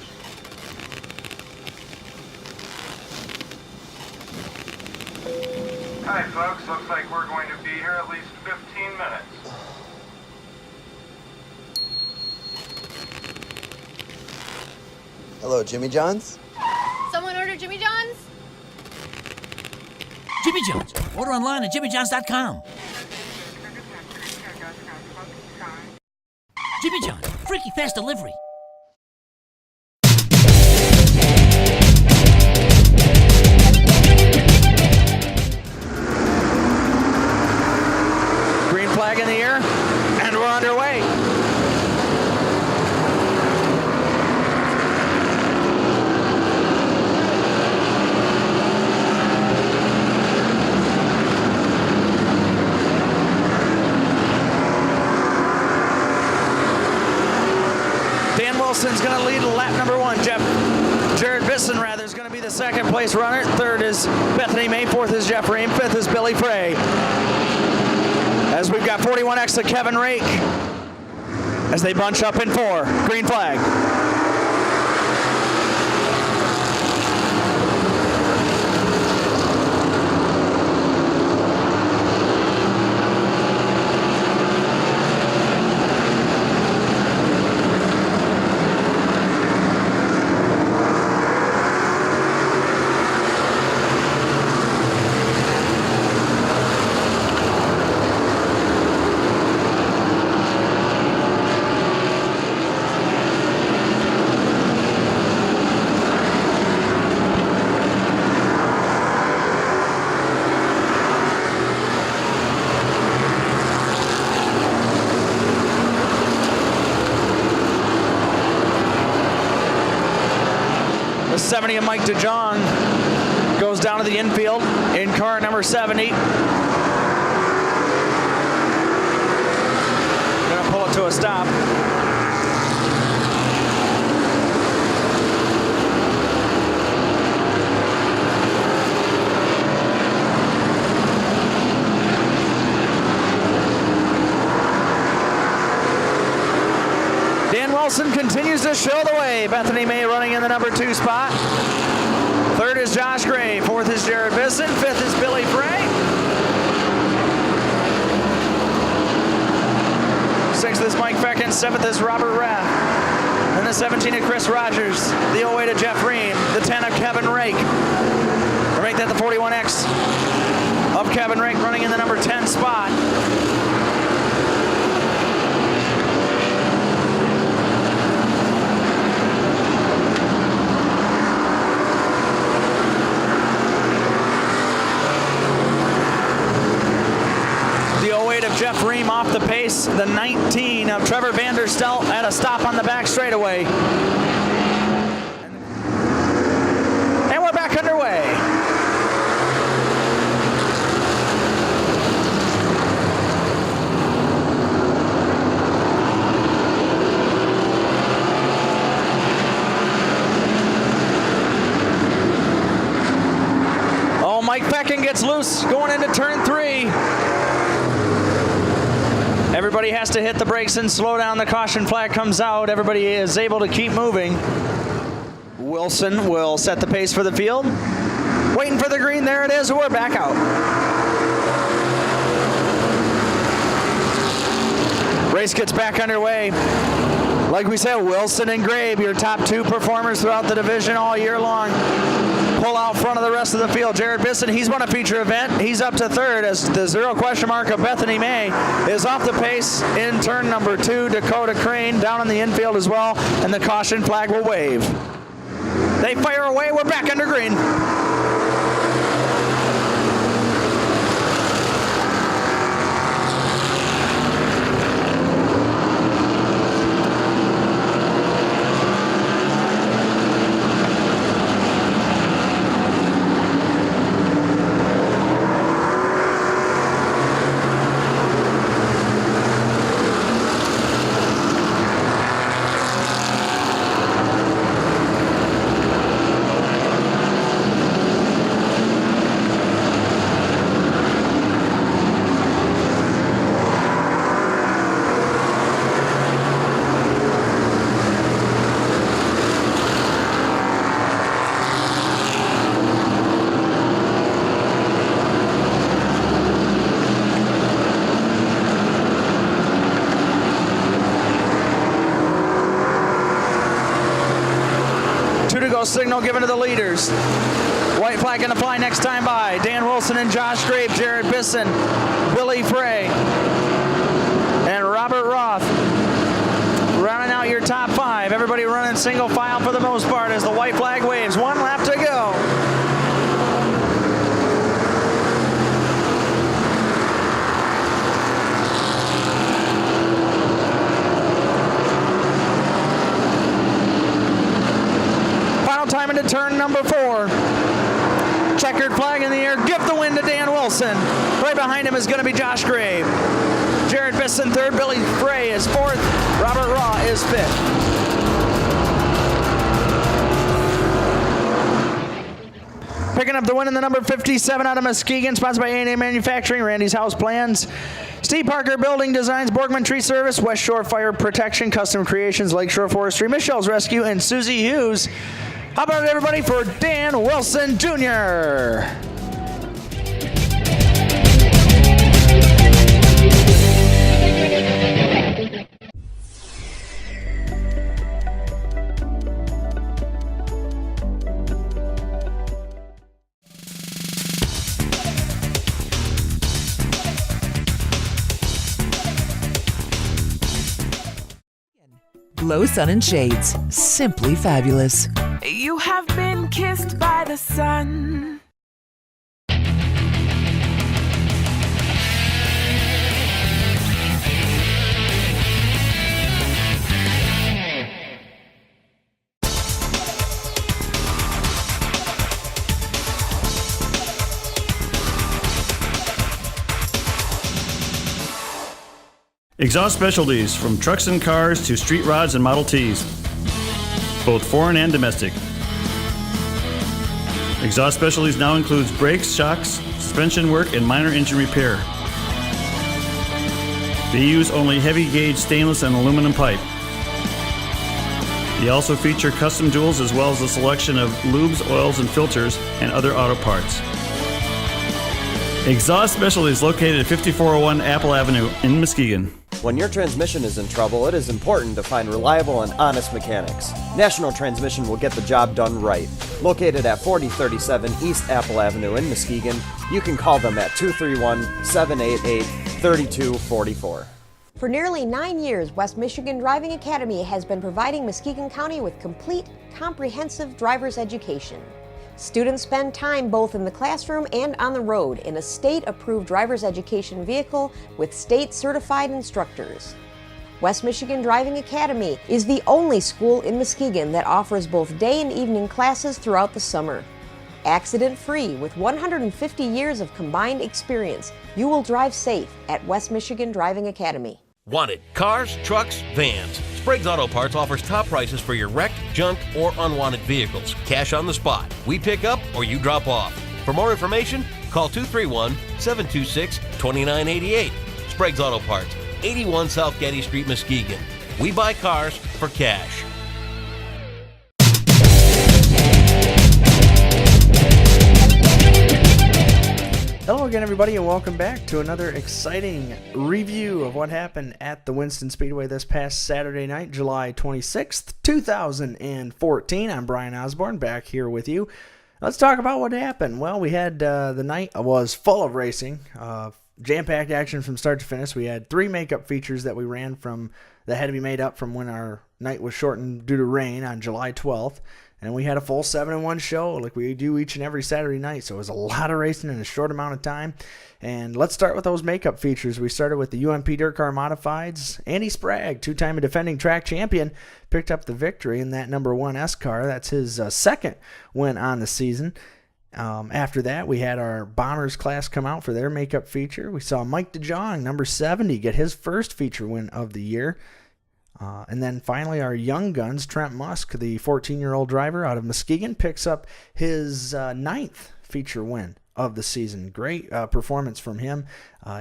Hi, folks. Looks like we're going to be here at least 15 minutes. Hello, Jimmy John's? Someone order Jimmy John's? Jimmy John's. Order online at jimmyjohns.com. Jimmy John's. Freaky fast delivery. Green flag in the air, and we're underway. Dan Wilson's going to lead lap number 1. Jared Bisson, rather, is going to be the second place runner. Third is Bethany May. Fourth is Jeff Ream. Fifth is Billy Frey. As we've got 41X to Kevin Rake as they bunch up in 4. Green flag. The 70 of Mike DeJong goes down to the infield in car number 70. Gonna pull it to a stop. Dan Wilson continues to show the way. Bethany May running in the number 2 spot. Third is Josh Gray. Fourth is Jared Bisson. Fifth is Billy Frey. Sixth is Mike Feckens. Seventh is Robert Rath. And the 17 of Chris Rogers. The 08 of Jeff Ream. The 10 of Kevin Rake. To make that the 41X of Kevin Rake running in the number 10 spot. Of Jeff Ream off the pace. The 19 of Trevor Vanderstelt at a stop on the back straightaway. And we're back underway. Oh, Mike Fecken gets loose going into turn 3. Everybody has to hit the brakes and slow down. The caution flag comes out. Everybody is able to keep moving. Wilson will set the pace for the field. Waiting for the green. There it is. We're back out. Race gets back underway. Like we said, Wilson and Grabe, your top 2 performers throughout the division all year long, pull out front of the rest of the field. Jared Bisson, he's won a feature event. He's up to 3rd as the 0 question mark of Bethany May is off the pace in turn number 2. Dakota Crane down in the infield as well, and the caution flag will wave. They fire away. We're back under green. Signal given to the leaders. White flag going to fly next time by. Dan Wilson and Josh Grape, Jared Bisson, Billy Frey, and Robert Roth. Rounding out your top 5. Everybody running single file for the most part as the white flag waves. 1 lap to go. Final time into turn number 4. Checkered flag in the air. Give the win to Dan Wilson. Right behind him is going to be Josh Grabe. Jared Bisson 3rd. Billy Frey is 4th. Robert Raw is 5th. Picking up the win in the number 57 out of Muskegon, sponsored by A&A Manufacturing, Randy's House Plans, Steve Parker Building Designs, Borgman Tree Service, West Shore Fire Protection, Custom Creations, Lakeshore Forestry, Michelle's Rescue, and Susie Hughes. How about it, everybody, for Dan Wilson Jr.? Glow Sun and Shades. Simply fabulous. You have been kissed by the sun. Exhaust specialties from trucks and cars to street rods and Model Ts, both foreign and domestic. Exhaust specialties now includes brakes, shocks, suspension work, and minor engine repair. They use only heavy gauge stainless and aluminum pipe. They also feature custom jewels as well as a selection of lubes, oils, and filters and other auto parts. Exhaust Specialties located at 5401 Apple Avenue in Muskegon. When your transmission is in trouble, it is important to find reliable and honest mechanics. National Transmission will get the job done right. Located at 4037 East Apple Avenue in Muskegon, you can call them at 231-788-3244. For nearly 9 years, West Michigan Driving Academy has been providing Muskegon County with complete, comprehensive driver's education. Students spend time both in the classroom and on the road in a state-approved driver's education vehicle with state-certified instructors. West Michigan Driving Academy is the only school in Muskegon that offers both day and evening classes throughout the summer. Accident-free with 150 years of combined experience, you will drive safe at West Michigan Driving Academy. Wanted cars, trucks, vans. Sprague's Auto Parts offers top prices for your wrecked, junk, or unwanted vehicles. Cash on the spot. We pick up or you drop off. For more information, call 231-726-2988. Sprague's Auto Parts, 81 South Getty Street, Muskegon. We buy cars for cash. Hello again, everybody, and welcome back to another exciting review of what happened at the Winston Speedway this past Saturday night, July 26th, 2014. I'm Brian Osborne, back here with you. Let's talk about what happened. Well, we had the night was full of racing, jam-packed action from start to finish. We had 3 makeup features that we ran from that had to be made up from when our night was shortened due to rain on July 12th. And we had a full 7-in-1 show like we do each and every Saturday night. So it was a lot of racing in a short amount of time. And let's start with those makeup features. We started with the UMP Dirt Car Modifieds. Andy Sprague, 2-time defending track champion, picked up the victory in that number 1 S car. That's his second win on the season. After that, we had our Bombers class come out for their makeup feature. We saw Mike DeJong, number 70, get his first feature win of the year. And then finally, our young guns, Trent Musk, the 14-year-old driver out of Muskegon, picks up his 9th feature win of the season. Great performance from him.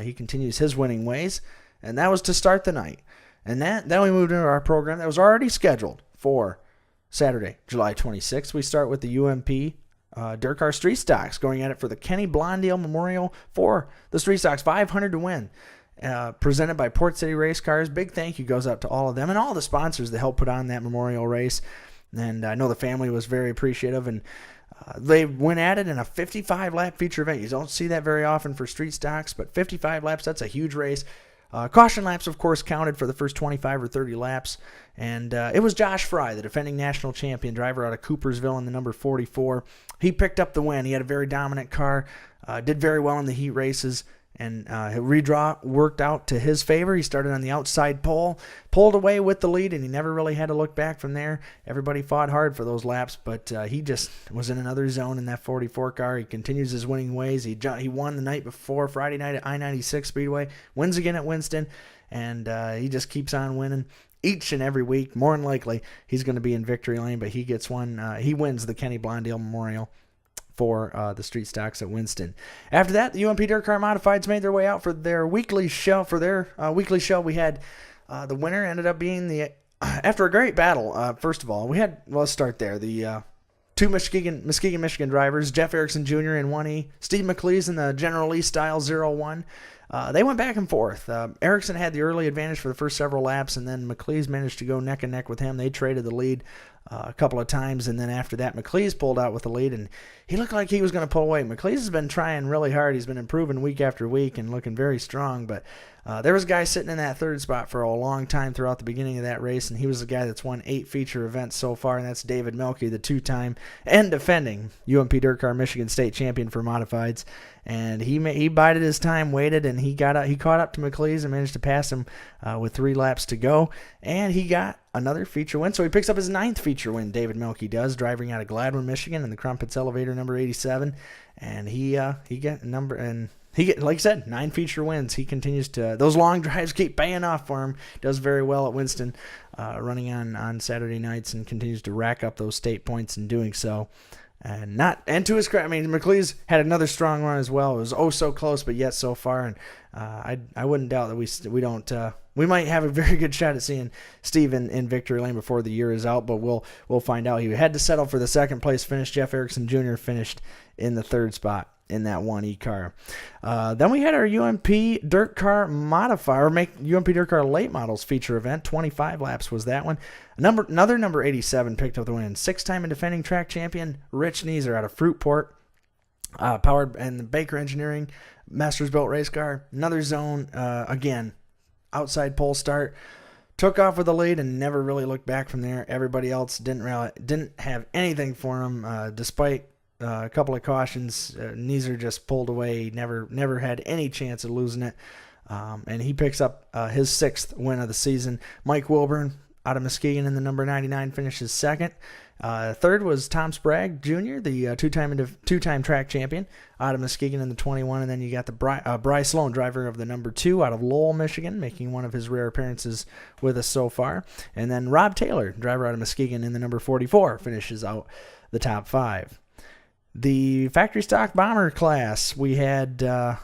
He continues his winning ways. And that was to start the night. And then we moved into our program that was already scheduled for Saturday, July 26th. We start with the UMP Dirt Car Street Stocks, going at it for the Kenny Blondale Memorial for the Street Stocks, 500 to win. Presented by Port City Race Cars. Big thank you goes out to all of them and all the sponsors that helped put on that memorial race. And I know the family was very appreciative. And They went at it in a 55-lap feature event. You don't see that very often for street stocks, but 55 laps, that's a huge race. Caution laps, of course, counted for the first 25 or 30 laps. And it was Josh Fry, the defending national champion, driver out of Coopersville in the number 44. He picked up the win. He had a very dominant car, did very well in the heat races, and redraw worked out to his favor. He started on the outside pole, pulled away with the lead, and he never really had to look back from there. Everybody fought hard for those laps, but he just was in another zone in that 44 car. He continues his winning ways. He won the night before, Friday night at I-96 Speedway, wins again at Winston, and he just keeps on winning each and every week. More than likely, he's going to be in victory lane, but he gets one. He wins the Kenny Blondale Memorial for the street stocks at Winston. After that, the UMP Dirt Car Modifieds made their way out for their weekly show. We had the winner ended up being after a great battle. First of all, let's start there. The two Muskegon, Michigan drivers, Jeff Erickson Jr. in 1E, Steve McLeese in the General Lee Style 01. They went back and forth. Erickson had the early advantage for the first several laps, and then McLeese managed to go neck and neck with him. They traded the lead a couple of times, and then after that, McLeese pulled out with the lead, and he looked like he was going to pull away. McLeese has been trying really hard. He's been improving week after week and looking very strong, but there was a guy sitting in that third spot for a long time throughout the beginning of that race, and he was the guy that's won 8 feature events so far, and that's David Mielke, the 2-time and defending UMP Dirt Car Michigan State champion for Modifieds. And he bided his time, waited, and he caught up to McLeese and managed to pass him with 3 laps to go. And he got another feature win. So he picks up his 9th feature win, David Mielke does, driving out of Gladwin, Michigan in the Crumpets Elevator number 87. And he got like I said, 9 feature wins. He continues to, those long drives keep paying off for him. Does very well at Winston, running on Saturday nights, and continues to rack up those state points in doing so. And to his credit, McLeese had another strong run as well. It was so close, but yet so far. And I wouldn't doubt that we might have a very good shot at seeing Steve in victory lane before the year is out. But we'll find out. He had to settle for the second place finish. Jeff Erickson Jr. finished in the 3rd spot in that 1E car. Then we had our UMP Dirt Car UMP Dirt Car Late Models feature event. 25 laps was that one. Another number 87 picked up the win. 6-time and defending track champion Rich Neeser out of Fruitport, powered and the Baker Engineering Masters Built race car. Another zone, again, outside pole start. Took off with the lead and never really looked back from there. Everybody else didn't have anything for him, despite a couple of cautions. Neeser just pulled away. He never had any chance of losing it. And he picks up his 6th win of the season. Mike Wilburn out of Muskegon in the number 99 finishes 2nd. 3rd was Tom Sprague Jr., the two-time track champion out of Muskegon in the 21. And then you got the Bryce Sloan, driver of the number 2 out of Lowell, Michigan, making one of his rare appearances with us so far. And then Rob Taylor, driver out of Muskegon in the number 44, finishes out the top 5. The factory stock bomber class, we had a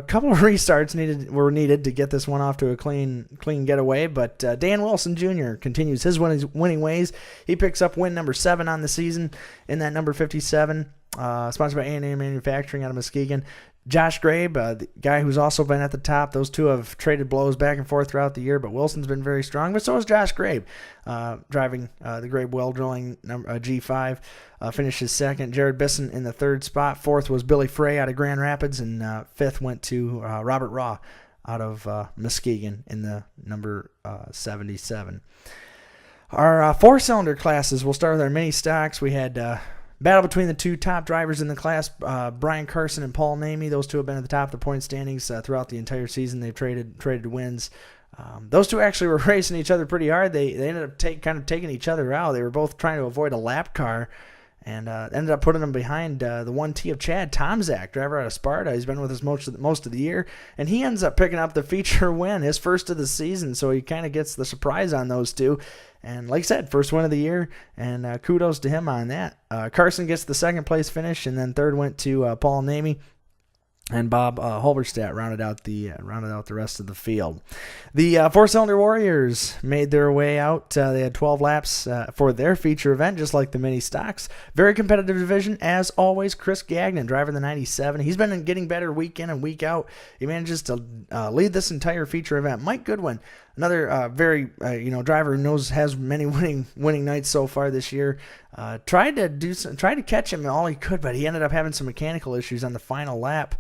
couple of restarts were needed to get this one off to a clean getaway, but Dan Wilson Jr. continues his winning ways. He picks up win number 7 on the season in that number 57, sponsored by A&A Manufacturing out of Muskegon. Josh Grabe, the guy who's also been at the top. Those two have traded blows back and forth throughout the year, but Wilson's been very strong, but so is Josh Grabe, driving the Grabe Well Drilling G5, finishes 2nd. Jared Bisson in the 3rd spot. 4th was Billy Frey out of Grand Rapids, and 5th went to Robert Raw out of Muskegon in the number 77. Our 4-cylinder classes, we'll start with our mini stocks. We had battle between the 2 top drivers in the class, Brian Carson and Paul Namey. Those 2 have been at the top of the point standings throughout the entire season. They've traded wins. Those 2 actually were racing each other pretty hard. They ended up taking each other out. They were both trying to avoid a lap car, and ended up putting them behind the 1T of Chad Tomzak, driver out of Sparta. He's been with us most of the year, and he ends up picking up the feature win, his first of the season, so he kind of gets the surprise on those 2. And like I said, first win of the year, and kudos to him on that. Carson gets the 2nd place finish, and then 3rd went to Paul Namey. And Bob Holberstadt rounded out the rest of the field. The 4-cylinder Warriors made their way out. They had 12 laps for their feature event, just like the mini stocks. Very competitive division, as always. Chris Gagnon, driving the 97. He's been getting better week in and week out. He manages to lead this entire feature event. Mike Goodwin, another very driver who has many winning nights so far this year. Tried to catch him all he could, but he ended up having some mechanical issues on the final lap.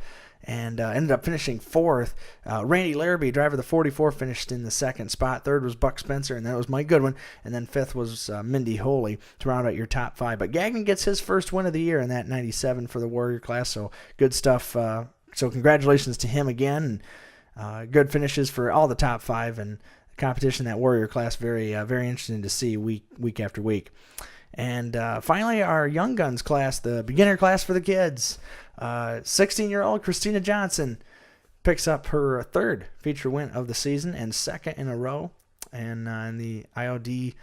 And ended up finishing fourth. Randy Larrabee, driver of the 44, finished in the second spot. Third was Buck Spencer, and that was Mike Goodwin. And then fifth was Mindy Holy to round out your top five. But Gagnon gets his first win of the year in that 97 for the Warrior class, so good stuff. So congratulations to him again. And good finishes for all the top five, and the competition in that Warrior class, very interesting to see week after week. And finally, our Young Guns class, the beginner class for the kids. 16-year-old Christina Johnson picks up her third feature win of the season and second in a row. And in the IOD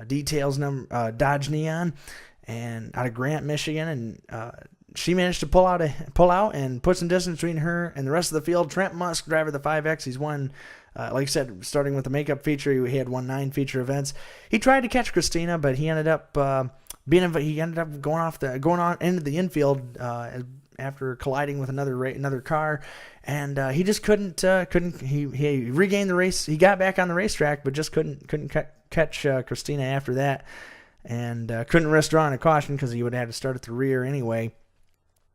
details Dodge Neon, and out of Grant, Michigan, and she managed to pull out and put some distance between her and the rest of the field. Trent Musk, driver of the 5X, he's won. Like I said, starting with the makeup feature, he had won 9 feature events. He tried to catch Christina, but he ended up going on into the infield after colliding with another car, and he just couldn't. He regained the race. He got back on the racetrack, but just couldn't catch Christina after that, and couldn't risk drawing a caution because he would have had to start at the rear anyway.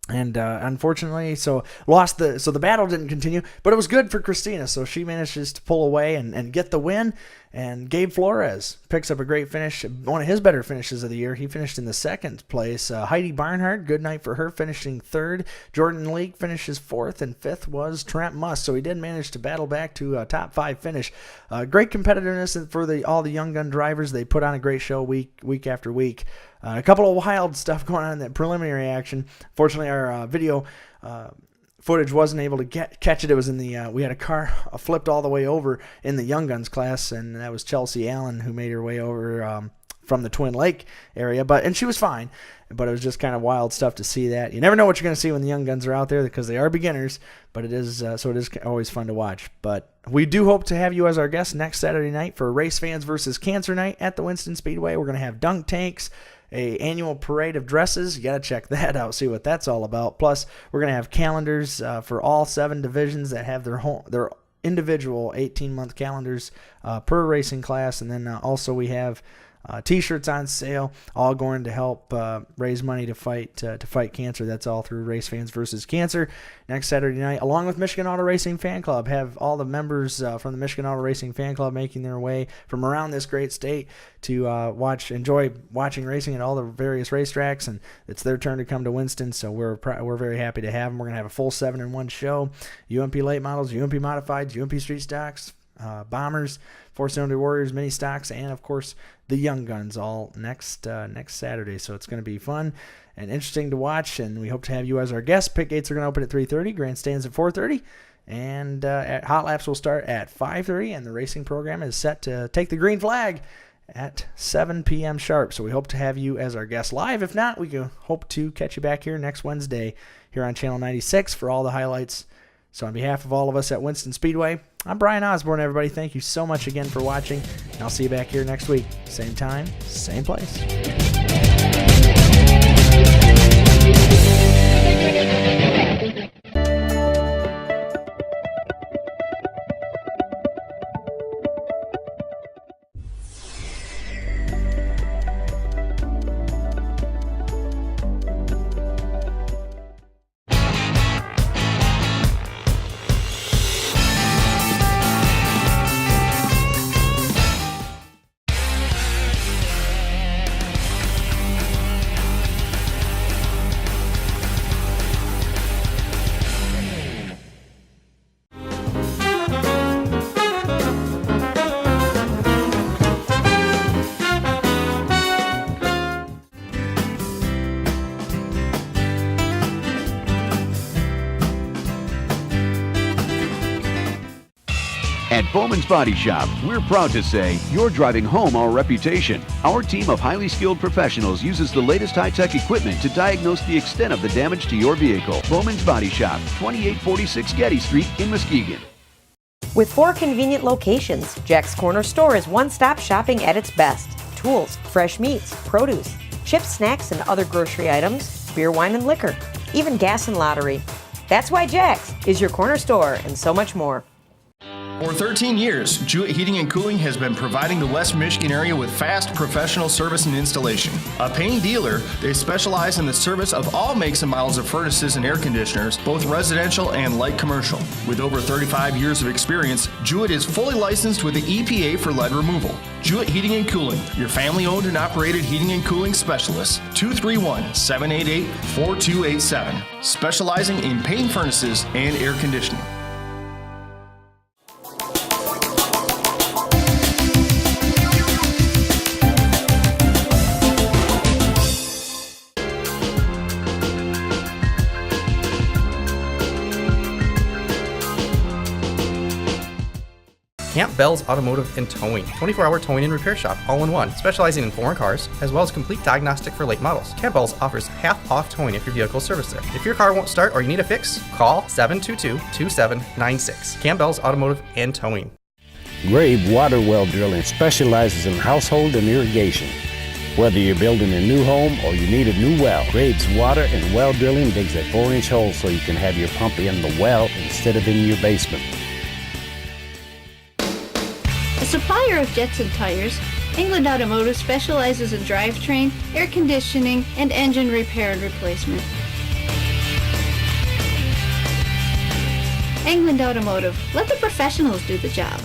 And unfortunately, so the battle didn't continue, but it was good for Christina. So she manages to pull away and get the win. And Gabe Flores picks up a great finish, one of his better finishes of the year. He finished in the second place. Heidi Barnhart, good night for her, finishing third. Jordan Leake finishes fourth, and fifth was Trent Musk. So he did manage to battle back to a top 5 finish. Great competitiveness for all the Young Gun drivers. They put on a great show week after week. A couple of wild stuff going on in that preliminary action. Fortunately, our video footage wasn't able to catch it. It was in the we had a car flipped all the way over in the Young Guns class, and that was Chelsea Allen who made her way over from the Twin Lake area, and she was fine. But it was just kind of wild stuff to see that. You never know what you're going to see when the Young Guns are out there because they are beginners, but it is always fun to watch. But we do hope to have you as our guest next Saturday night for Race Fans versus Cancer Night at the Winston Speedway. We're going to have dunk tanks, a annual parade of dresses. You got to check that out, see what that's all about. Plus, we're going to have calendars for all 7 divisions that have their individual 18-month calendars per racing class, and then also we have T-shirts on sale, all going to help raise money to fight cancer. That's all through Race Fans versus Cancer next Saturday night, along with Michigan Auto Racing Fan Club. Have all the members from the Michigan Auto Racing Fan Club making their way from around this great state to enjoy watching racing at all the various racetracks, and it's their turn to come to Winston. So we're very happy to have them. We're gonna have a full 7-in-1 show: UMP late models, UMP modifieds, UMP street stocks, bombers, 4-cylinder Warriors, mini stocks, and of course the Young Guns all next Saturday. So it's going to be fun and interesting to watch, and we hope to have you as our guest. Pit gates are going to open at 3:30, grandstands at 4:30, and hot laps will start at 5:30, and the racing program is set to take the green flag at 7 p.m. sharp. So we hope to have you as our guest live. If not, we can hope to catch you back here next Wednesday here on Channel 96 for all the highlights. So on behalf of all of us at Winston Speedway, I'm Brian Osborne, everybody. Thank you so much again for watching, and I'll see you back here next week. Same time, same place. At Bowman's Body Shop, we're proud to say you're driving home our reputation. Our team of highly skilled professionals uses the latest high-tech equipment to diagnose the extent of the damage to your vehicle. Bowman's Body Shop, 2846 Getty Street in Muskegon. With 4 convenient locations, Jack's Corner Store is one-stop shopping at its best. Tools, fresh meats, produce, chips, snacks, and other grocery items, beer, wine, and liquor, even gas and lottery. That's why Jack's is your corner store and so much more. For 13 years, Jewett Heating and Cooling has been providing the West Michigan area with fast professional service and installation. A paint dealer, they specialize in the service of all makes and models of furnaces and air conditioners, both residential and light commercial. With over 35 years of experience, Jewett is fully licensed with the EPA for lead removal. Jewett Heating and Cooling, your family-owned and operated heating and cooling specialist. 231-788-4287. Specializing in paint furnaces and air conditioning. Camp Bell's Automotive and Towing. 24-hour towing and repair shop, all in one, specializing in foreign cars, as well as complete diagnostic for late models. Camp Bell's offers half-off towing if your vehicle is serviced there. If your car won't start or you need a fix, call 722-2796. Camp Bell's Automotive and Towing. Grave Water Well Drilling specializes in household and irrigation. Whether you're building a new home or you need a new well, Graves Water and Well Drilling digs a 4-inch hole so you can have your pump in the well instead of in your basement. A supplier of Jetson tires, England Automotive specializes in drivetrain, air conditioning, and engine repair and replacement. England Automotive. Let the professionals do the job.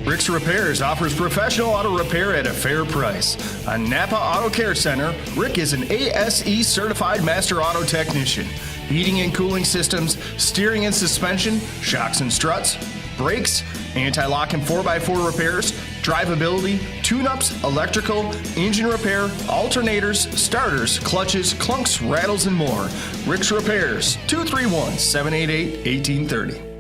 Rick's Repairs offers professional auto repair at a fair price. A Napa Auto Care Center, Rick is an ASE certified master auto technician. Heating and cooling systems, steering and suspension, shocks and struts, brakes, anti-lock and 4x4 repairs, drivability, tune-ups, electrical, engine repair, alternators, starters, clutches, clunks, rattles, and more. Rick's Repairs, 231-788-1830.